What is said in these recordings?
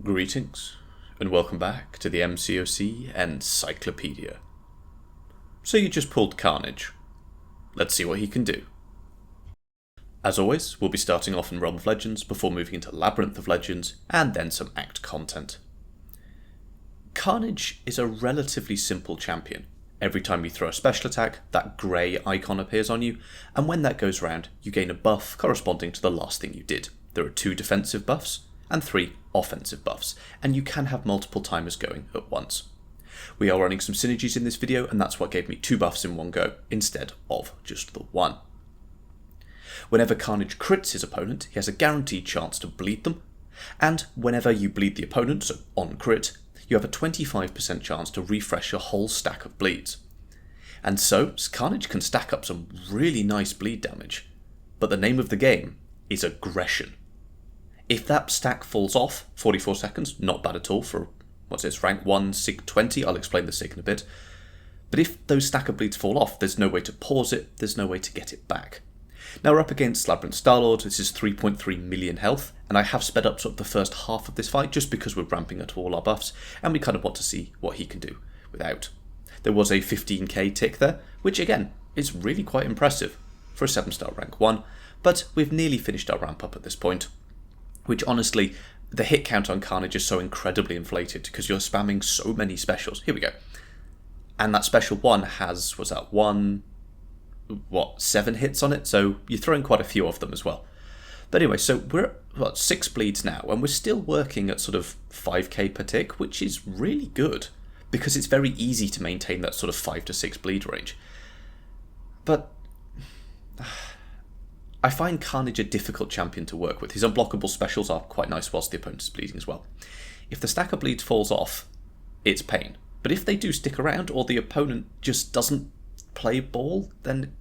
Greetings, and welcome back to the MCOC Encyclopedia. So you just pulled Carnage. Let's see what he can do. As always, we'll be starting off in Realm of Legends before moving into Labyrinth of Legends, and then some Act content. Carnage is a relatively simple champion. Every time you throw a special attack, that grey icon appears on you, and when that goes round, you gain a buff corresponding to the last thing you did. There are 2 defensive buffs, and 3 offensive buffs, and you can have multiple timers going at once. We are running some synergies in this video, and that's what gave me 2 buffs in one go, instead of just the 1. Whenever Carnage crits his opponent, he has a guaranteed chance to bleed them, and whenever you bleed the opponent, so on crit, you have a 25% chance to refresh your whole stack of bleeds. And so, Carnage can stack up some really nice bleed damage, but the name of the game is aggression. If that stack falls off, 44 seconds, not bad at all for, rank 1, sig 20, I'll explain the sig in a bit. But if those stack of bleeds fall off, there's no way to pause it, there's no way to get it back. Now we're up against Labyrinth Starlord, this is 3.3 million health, and I have sped up sort of the first half of this fight just because we're ramping up all our buffs, and we kind of want to see what he can do without. There was a 15k tick there, which again, is really quite impressive for a 7-star rank 1, but we've nearly finished our ramp up at this point. Which honestly, the hit count on Carnage is so incredibly inflated because you're spamming so many specials. Here we go. And that special one has, 7 hits on it? So you're throwing quite a few of them as well. But anyway, so we're at 6 bleeds now, and we're still working at sort of 5k per tick, which is really good because it's very easy to maintain that sort of 5 to 6 bleed range. But I find Carnage a difficult champion to work with. His unblockable specials are quite nice whilst the opponent is bleeding as well. If the stack of bleeds falls off, it's pain. But if they do stick around, or the opponent just doesn't play ball, then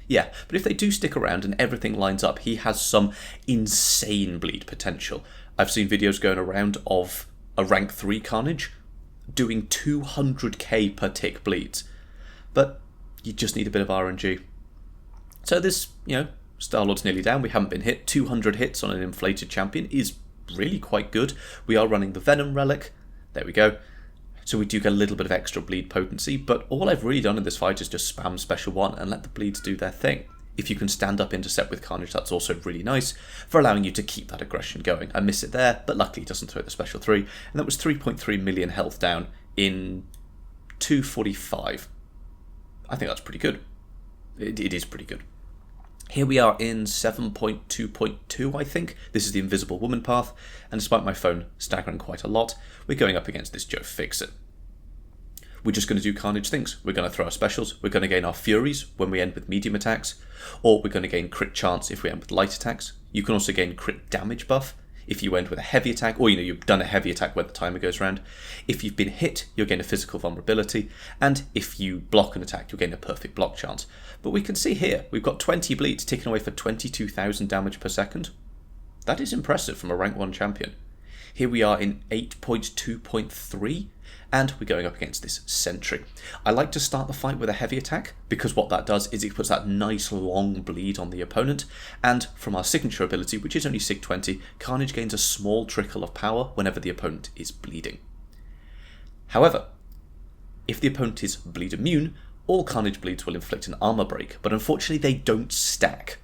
yeah. But if they do stick around and everything lines up, he has some insane bleed potential. I've seen videos going around of a rank 3 Carnage doing 200k per tick bleeds. But you just need a bit of RNG. So this, Starlord's nearly down, we haven't been hit. 200 hits on an inflated champion is really quite good. We are running the Venom Relic. There we go. So we do get a little bit of extra bleed potency, but all I've really done in this fight is just spam special 1 and let the bleeds do their thing. If you can stand up intercept with Carnage, that's also really nice for allowing you to keep that aggression going. I miss it there, but luckily it doesn't throw the special 3. And that was 3.3 million health down in 245. I think that's pretty good. It is pretty good. Here we are in 7.2.2, I think. This is the Invisible Woman path, and despite my phone staggering quite a lot, we're going up against this Joe Fixit. We're just going to do Carnage things. We're going to throw our specials, we're going to gain our Furies when we end with medium attacks, or we're going to gain crit chance if we end with light attacks. You can also gain crit damage buff if you end with a heavy attack, or you've done a heavy attack when the timer goes round. If you've been hit, you'll gain a physical vulnerability, and if you block an attack, you'll gain a perfect block chance. But we can see here, we've got 20 bleeds ticking away for 22,000 damage per second. That is impressive from a rank 1 champion. Here we are in 8.2.3, and we're going up against this Sentry. I like to start the fight with a heavy attack, because what that does is it puts that nice long bleed on the opponent, and from our signature ability, which is only sig 20, Carnage gains a small trickle of power whenever the opponent is bleeding. However, if the opponent is bleed immune, all Carnage bleeds will inflict an armor break, but unfortunately they don't stack.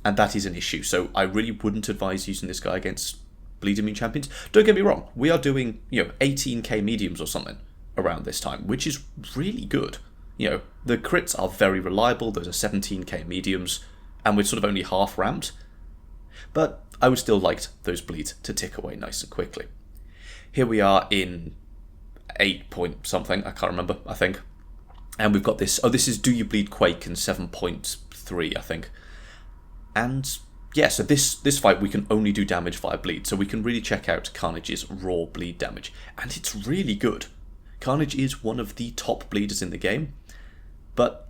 And that is an issue, so I really wouldn't advise using this guy against bleed immune champions. Don't get me wrong, we are doing 18k mediums or something around this time, which is really good. The crits are very reliable, those are 17k mediums, and we're sort of only half ramped. But I would still like those bleeds to tick away nice and quickly. Here we are in 8 point something, I can't remember, I think. And we've got this, this is Do You Bleed Quake in 7.3, I think. And yeah, so this fight we can only do damage via bleed, so we can really check out Carnage's raw bleed damage. And it's really good. Carnage is one of the top bleeders in the game. But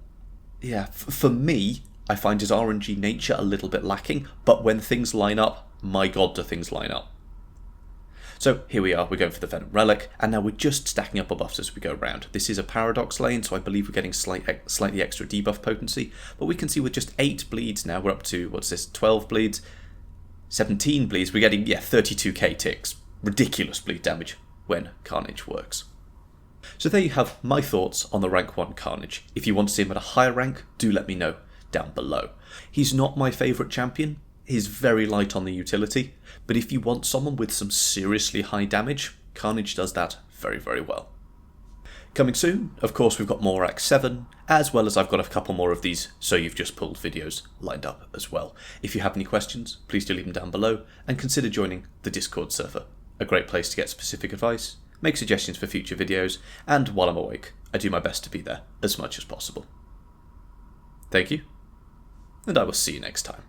yeah, for me, I find his RNG nature a little bit lacking, but when things line up, my god do things line up. So here we are, we're going for the Venom Relic, and now we're just stacking up our buffs as we go around. This is a Paradox lane, so I believe we're getting slightly extra debuff potency, but we can see with just 8 bleeds now, we're up to, 12 bleeds, 17 bleeds, we're getting, 32k ticks. ridiculous bleed damage when Carnage works. So there you have my thoughts on the rank 1 Carnage. If you want to see him at a higher rank, do let me know down below. He's not my favourite champion, he's very light on the utility, but if you want someone with some seriously high damage, Carnage does that very, very well. Coming soon, of course, we've got more Act 7, as well as I've got a couple more of these So You've Just Pulled videos lined up as well. If you have any questions, please do leave them down below, and consider joining the Discord server. A great place to get specific advice, make suggestions for future videos, and while I'm awake, I do my best to be there as much as possible. Thank you, and I will see you next time.